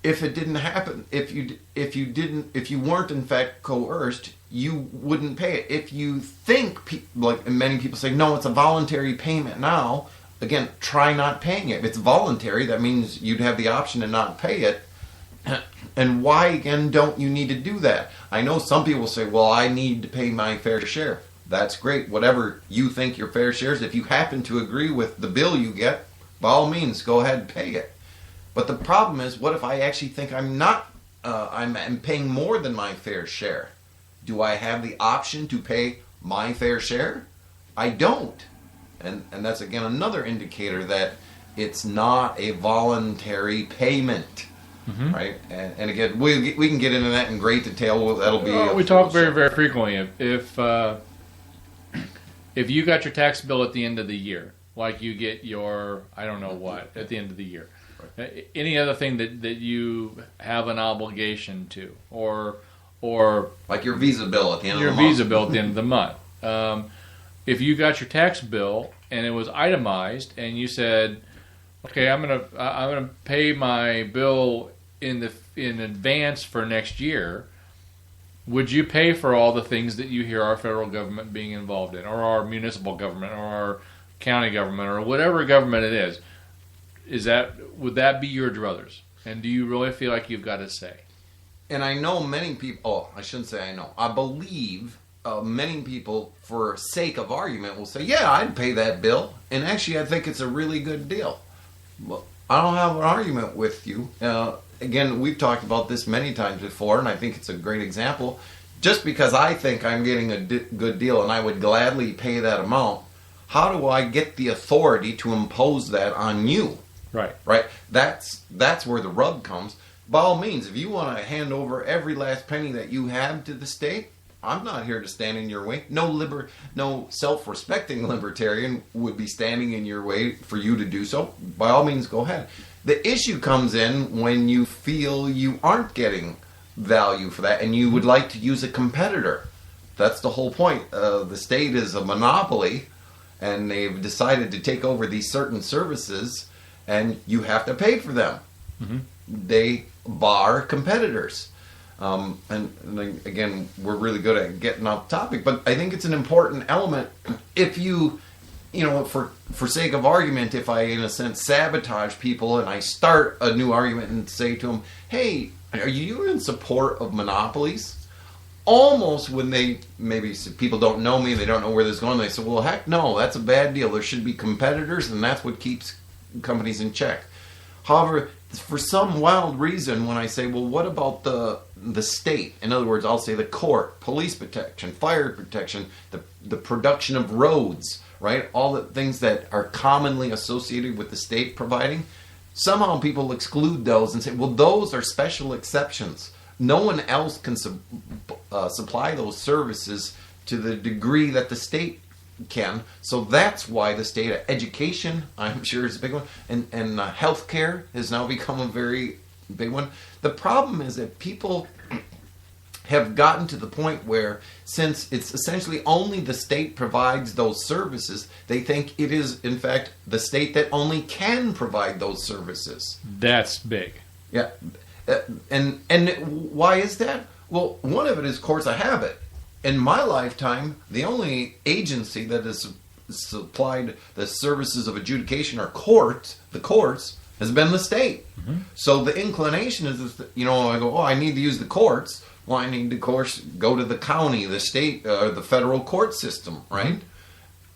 If it didn't happen, if you weren't in fact coerced, you wouldn't pay it. If you think, like many people say, no, it's a voluntary payment now, again, try not paying it. If it's voluntary, that means you'd have the option to not pay it. And why, again, don't you need to do that? I know some people say, well, I need to pay my fair share. That's great. Whatever you think your fair share is, if you happen to agree with the bill you get, by all means, go ahead and pay it. But the problem is, what if I actually think I'm paying more than my fair share? Do I have the option to pay my fair share? I don't. And that's, again, another indicator that it's not a voluntary payment. Right? And again, we can get into that in great detail. That'll be... we talk very, very frequently. If you got your tax bill at the end of the year, like you get your, I don't know what, at the end of the year, any other thing that you have an obligation to, or like your Visa bill at the end of the month. Your Visa bill at the end of the month. if you got your tax bill and it was itemized, and you said, "Okay, I'm gonna pay my bill in advance for next year," would you pay for all the things that you hear our federal government being involved in, or our municipal government, or our county government, or whatever government it is? Would that be your druthers? And do you really feel like you've got a say? And I know many people, I shouldn't say I know, I believe many people, for sake of argument, will say, yeah, I'd pay that bill. And actually, I think it's a really good deal. Well, I don't have an argument with you. Again, we've talked about this many times before, and I think it's a great example. Just because I think I'm getting a good deal and I would gladly pay that amount, how do I get the authority to impose that on you? Right. Right? That's where the rub comes. By all means, if you want to hand over every last penny that you have to the state, I'm not here to stand in your way. No self-respecting libertarian would be standing in your way for you to do so. By all means, go ahead. The issue comes in when you feel you aren't getting value for that and you would like to use a competitor. That's the whole point. The state is a monopoly, and they've decided to take over these certain services, and you have to pay for them. Mm-hmm. They bar competitors. And again, we're really good at getting off topic, but I think it's an important element. If you know, for sake of argument, if I, in a sense, sabotage people and I start a new argument and say to them, hey, are you in support of monopolies? Almost when maybe people don't know me, they don't know where this is going, they say, well, heck no, that's a bad deal. There should be competitors, and that's what keeps companies in check. However, for some wild reason, when I say, well, what about the state? In other words, I'll say the court, police protection, fire protection, the production of roads, right? All the things that are commonly associated with the state providing. Somehow people exclude those and say, well, those are special exceptions. No one else can supply those services to the degree that the state can. So that's why the state of education, I'm sure, is a big one, and healthcare has now become a very big one. The problem is that people have gotten to the point where, since it's essentially only the state provides those services, they think it is, in fact, the state that only can provide those services. That's big. Yeah. And why is that? Well, one of it is courts of habit. In my lifetime, the only agency that has supplied the services of adjudication or the courts, has been the state. Mm-hmm. So the inclination is, I go, I need to use the courts. Well, I need to, of course, go to the county, the state, or the federal court system, right?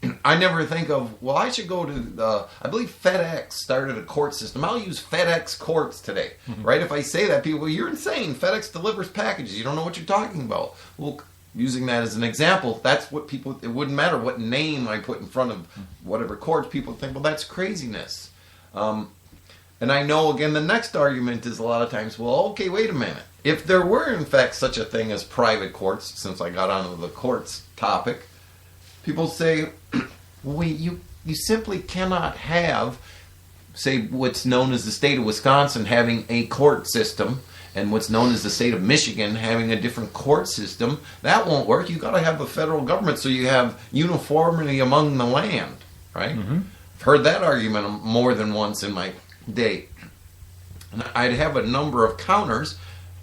Mm-hmm. I never think of, well, I should go to, I believe FedEx started a court system. I'll use FedEx courts today, mm-hmm. right? If I say that, people, well, you're insane. FedEx delivers packages. You don't know what you're talking about. Well, using that as an example, that's what people, it wouldn't matter what name I put in front of whatever courts, people think, well, that's craziness. And I know, again, the next argument is a lot of times, well, okay, wait a minute. If there were, in fact, such a thing as private courts, since I got onto the courts topic, people say, well, you simply cannot have, say, what's known as the state of Wisconsin having a court system, and what's known as the state of Michigan having a different court system. That won't work. You've got to have a federal government so you have uniformity among the land, right? Mm-hmm. I've heard that argument more than once in my day. And I'd have a number of counters,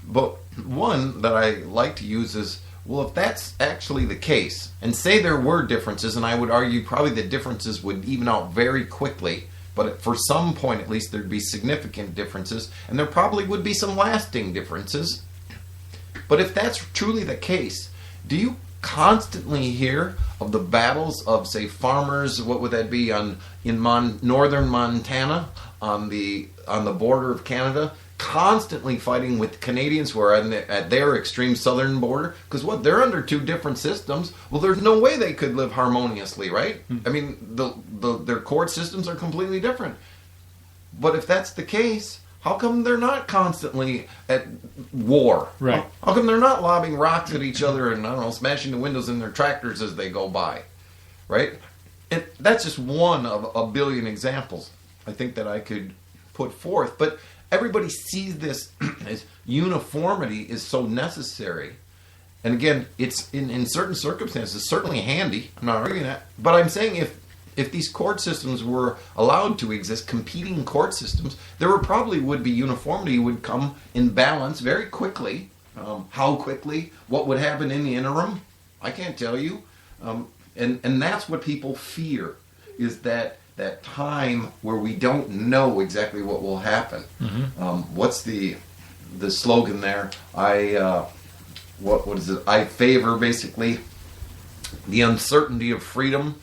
but one that I like to use is, well, if that's actually the case, and say there were differences, and I would argue probably the differences would even out very quickly, but for some point at least there'd be significant differences, and there probably would be some lasting differences. But if that's truly the case, do you constantly hear of the battles of, say, farmers, what would that be, in northern Montana, on the border of Canada, constantly fighting with Canadians who are at their extreme southern border? Because they're under two different systems. Well, there's no way they could live harmoniously, right? I mean, their court systems are completely different. But if that's the case, how come they're not constantly at war? Right. How come they're not lobbing rocks at each other and, I don't know, smashing the windows in their tractors as they go by, right? And that's just one of a billion examples I think that I could put forth. But everybody sees this as uniformity is so necessary. And again, it's in certain circumstances certainly handy. I'm not arguing that. But I'm saying if these court systems were allowed to exist, competing court systems, there probably would be uniformity would come in balance very quickly. How quickly? What would happen in the interim? I can't tell you. And that's what people fear, is that time where we don't know exactly what will happen. What's the slogan there? What is it? I favor basically the uncertainty of freedom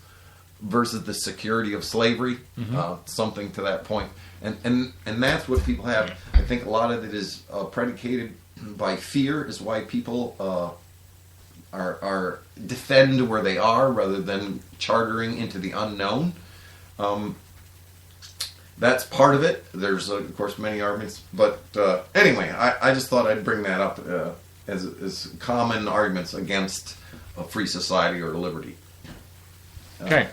versus the security of slavery. Something to that point. And that's what people have. I think a lot of it is predicated by fear, is why people are defend where they are rather than chartering into the unknown. That's part of it. There's of course many arguments, but anyway, I just thought I'd bring that up as common arguments against a free society or liberty. Okay.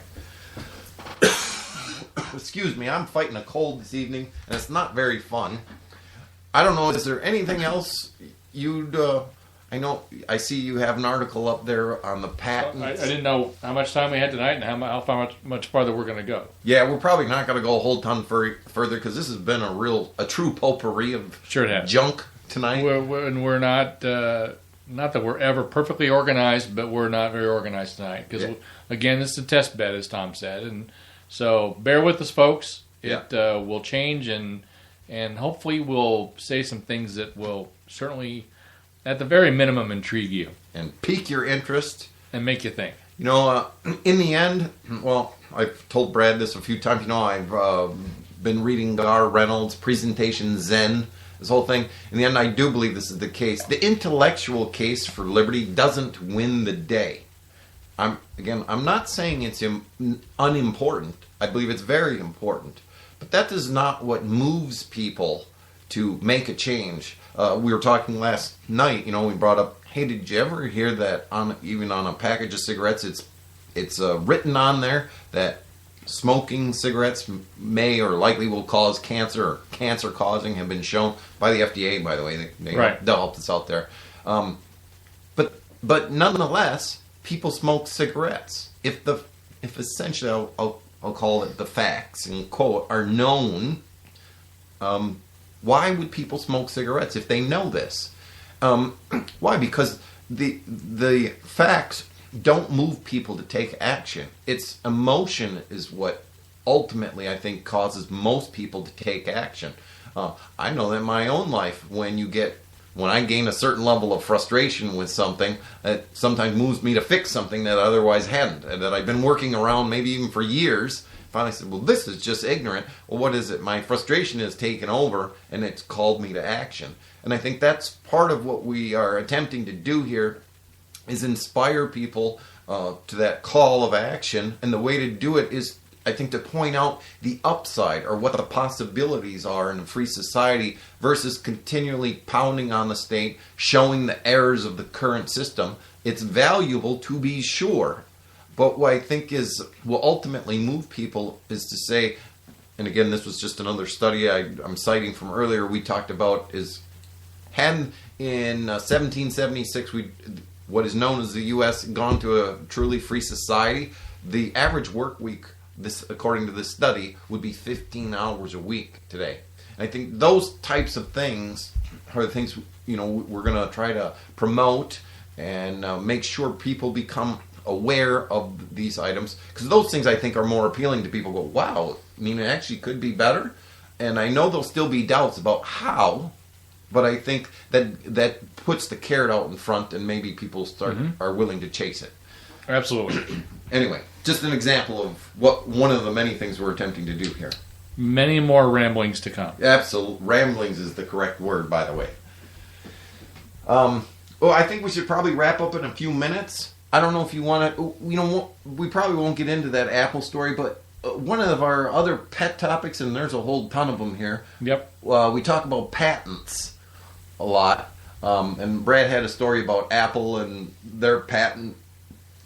Excuse me, I'm fighting a cold this evening, and it's not very fun. I don't know, is there anything else you'd... I know, I see you have an article up there on the patents. I didn't know how much time we had tonight and how far much farther we're going to go. Yeah, we're probably not going to go a whole ton further, because this has been a true potpourri of junk tonight. We're not... not that we're ever perfectly organized, but we're not very organized tonight. Because, again, it's a test bed, as Tom said. And so bear with us, folks. It will change, and hopefully we'll say some things that will certainly, at the very minimum, intrigue you. And pique your interest. And make you think. You know, in the end, well, I've told Brad this a few times. You know, I've been reading Gar Reynolds' Presentation Zen, this whole thing. In the end, I do believe this is the case. The intellectual case for liberty doesn't win the day. I'm not saying it's unimportant. I believe it's very important. But that is not what moves people to make a change. We were talking last night, you know, we brought up, hey, did you ever hear that even on a package of cigarettes, it's written on there that smoking cigarettes may or likely will cause cancer, or cancer causing, have been shown by the FDA, by the way. They helped us out there. But nonetheless, people smoke cigarettes. If essentially, I'll call it the facts, and quote, are known, why would people smoke cigarettes if they know this? Why? Because the facts don't move people to take action. It's emotion is what ultimately I think causes most people to take action. I know that in my own life, when I gain a certain level of frustration with something, it sometimes moves me to fix something that I otherwise hadn't, and that I've been working around maybe even for years. Finally said, well, this is just ignorant. Well, what is it? My frustration has taken over, and it's called me to action. And I think that's part of what we are attempting to do here, is inspire people to that call of action. And the way to do it is, I think, to point out the upside, or what the possibilities are in a free society, versus continually pounding on the state, showing the errors of the current system. It's valuable, to be sure. But what I think will ultimately move people is to say, and again, this was just another study I'm citing from earlier, we talked about, is had in 1776, what is known as the U.S. gone to a truly free society, the average work week, according to this study, would be 15 hours a week today. And I think those types of things are the things, you know, we're going to try to promote and make sure people become aware of these items, because those things I think are more appealing to people. Go, wow, I mean, it actually could be better. And I know there'll still be doubts about how, but I think that puts the carrot out in front, and maybe people are willing to chase it. Absolutely. Anyway, just an example of one of the many things we're attempting to do here. Many more ramblings to come. Absolute ramblings is the correct word, by the way. Well, I think we should probably wrap up in a few minutes. I don't know if you want to, you know, we probably won't get into that Apple story, but one of our other pet topics, and there's a whole ton of them here. Yep. We talk about patents a lot. And Brad had a story about Apple and their patent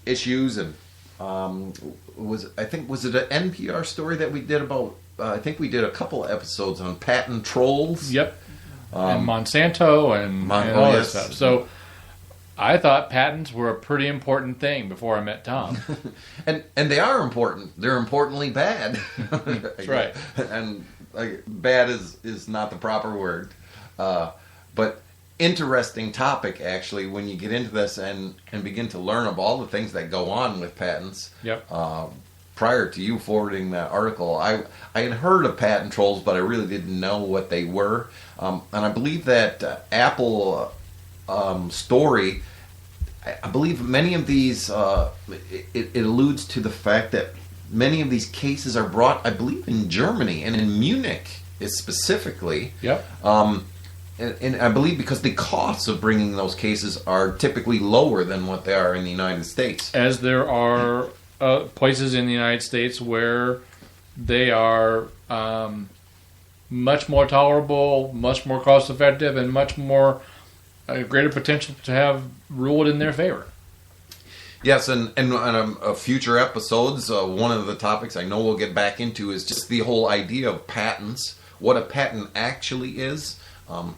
issues, and was it an NPR story that we did about? I think we did a couple of episodes on patent trolls. Yep. And Monsanto and all that stuff. So I thought patents were a pretty important thing before I met Tom. And they are important. They're importantly bad. That's right. And bad is not the proper word. But interesting topic, actually, when you get into this and begin to learn of all the things that go on with patents. Yep. Prior to you forwarding that article, I had heard of patent trolls, but I really didn't know what they were. And I believe that Apple story, I believe many of these, it alludes to the fact that many of these cases are brought, I believe, in Germany and in Munich specifically. Yep. And I believe because the costs of bringing those cases are typically lower than what they are in the United States. As there are places in the United States where they are much more tolerable, much more cost-effective, and much more greater potential to have ruled in their favor. Yes, and future episodes, one of the topics I know we'll get back into is just the whole idea of patents, what a patent actually is.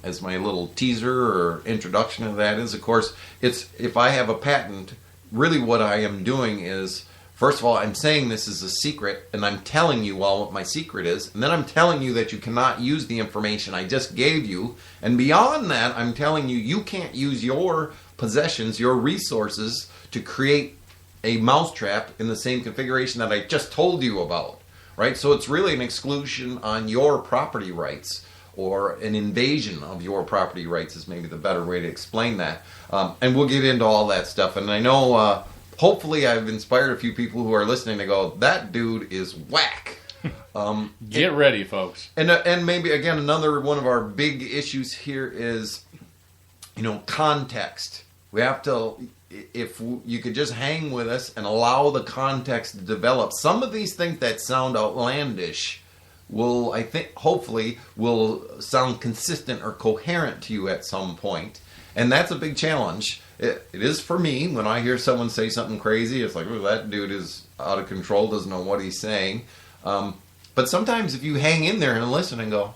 As my little teaser or introduction to that is, of course, it's if I have a patent, really what I am doing is, first of all, I'm saying this is a secret, and I'm telling you all what my secret is, and then I'm telling you that you cannot use the information I just gave you, and beyond that, I'm telling you you can't use your possessions, your resources, to create a mousetrap in the same configuration that I just told you about, right? So it's really an exclusion on your property rights, or an invasion of your property rights is maybe the better way to explain that. And we'll get into all that stuff. And I know, hopefully I've inspired a few people who are listening to go, that dude is whack. Get ready, folks. And maybe, again, another one of our big issues here is, context. We have to, if you could just hang with us and allow the context to develop. Some of these things that sound outlandish will, I think, hopefully, will sound consistent or coherent to you at some point. And that's a big challenge. It is for me. When I hear someone say something crazy, it's like, oh, that dude is out of control, doesn't know what he's saying. But sometimes if you hang in there and listen and go,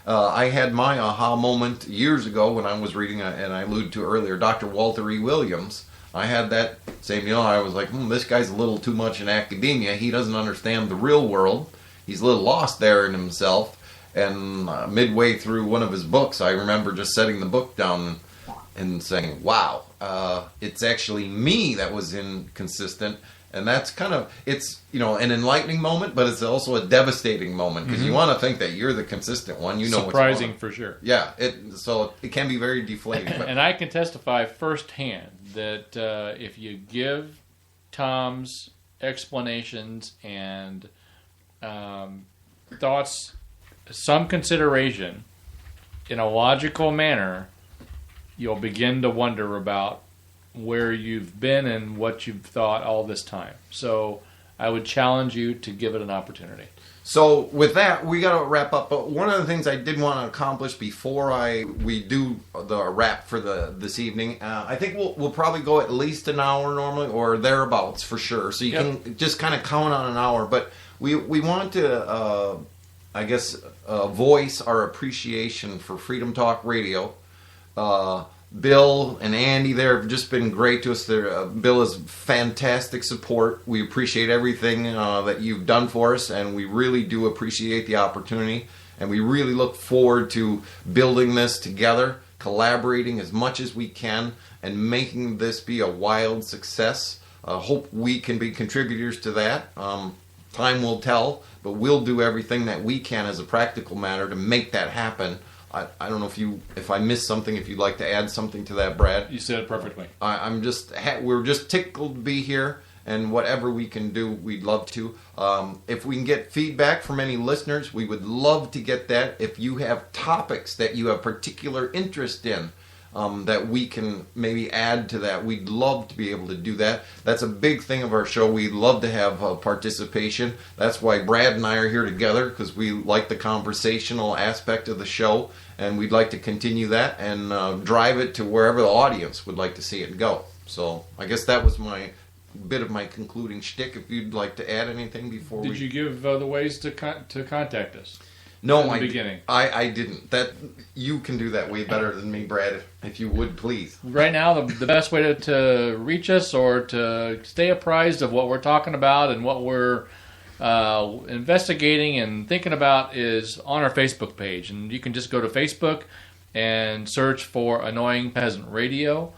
I had my aha moment years ago when I was reading, and I alluded to earlier, Dr. Walter E. Williams. I had that same deal. I was like, this guy's a little too much in academia. He doesn't understand the real world. He's a little lost there in himself. And midway through one of his books, I remember just setting the book down and saying, wow, it's actually me that was inconsistent. And that's kind of, it's, an enlightening moment, but it's also a devastating moment because you want to think that you're the consistent one. Surprising for sure. Yeah, so it can be very deflating. But. And I can testify firsthand that if you give Tom's explanations and thoughts some consideration in a logical manner, you'll begin to wonder about where you've been and what you've thought all this time. So I would challenge you to give it an opportunity. So with that, we got to wrap up. But one of the things I did want to accomplish before we do the wrap for this evening, I think we'll probably go at least an hour normally, or thereabouts for sure. So you can just kind of count on an hour. But we want to, voice our appreciation for Freedom Talk Radio. Bill and Andy there have just been great to us. Bill is fantastic support. We appreciate everything that you've done for us, and we really do appreciate the opportunity. And we really look forward to building this together, collaborating as much as we can, and making this be a wild success. Hope we can be contributors to that. Time will tell, but we'll do everything that we can as a practical matter to make that happen. I don't know if I missed something, if you'd like to add something to that, Brad. You said it perfectly. We're just tickled to be here, and whatever we can do, we'd love to. If we can get feedback from any listeners, we would love to get that. If you have topics that you have particular interest in, that we can maybe add to that, we'd love to be able to do that. That's a big thing of our show. We'd love to have participation. That's why Brad and I are here together, because we like the conversational aspect of the show, and we'd like to continue that and drive it to wherever the audience would like to see it go. So I guess that was my bit of my concluding shtick. If you'd like to add anything before Did you give the ways to contact us? No, in the I beginning. I didn't. That you can do that way better than me, Brad. If you would, please. Right now, the best way to reach us or to stay apprised of what we're talking about and what we're investigating and thinking about is on our Facebook page. And you can just go to Facebook and search for Annoying Peasant Radio.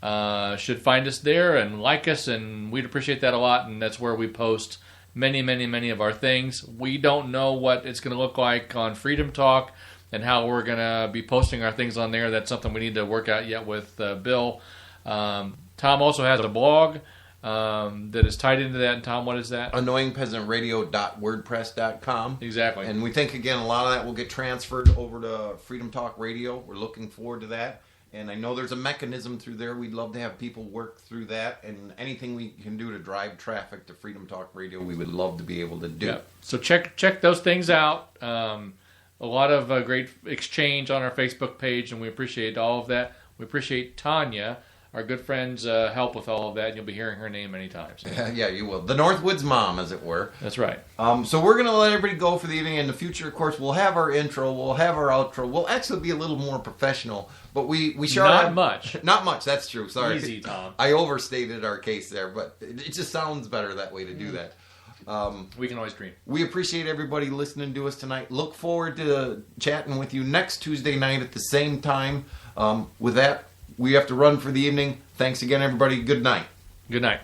Should find us there and like us, and we'd appreciate that a lot. And that's where we post many of our things. We don't know what it's going to look like on Freedom Talk and how we're going to be posting our things on there. That's something we need to work out yet with Bill. Tom also has a blog that is tied into that. And Tom, what is that? AnnoyingPeasantRadio.wordpress.com. Exactly. And we think, again, a lot of that will get transferred over to Freedom Talk Radio. We're looking forward to that. And I know there's a mechanism through there. We'd love to have people work through that. And anything we can do to drive traffic to Freedom Talk Radio, we would love to be able to do. Yeah. So check those things out. A lot of great exchange on our Facebook page, and we appreciate all of that. We appreciate Tanya, our good friend's help with all of that. And you'll be hearing her name many times. Yeah, you will. The Northwoods mom, as it were. That's right. So we're going to let everybody go for the evening. In the future, of course, we'll have our intro. We'll have our outro. We'll actually be a little more professional. But we sure Not much. Not much, that's true. Sorry. Easy, Tom. I overstated our case there, but it just sounds better that way to do that. We can always dream. We appreciate everybody listening to us tonight. Look forward to chatting with you next Tuesday night at the same time. With that, we have to run for the evening. Thanks again, everybody. Good night. Good night.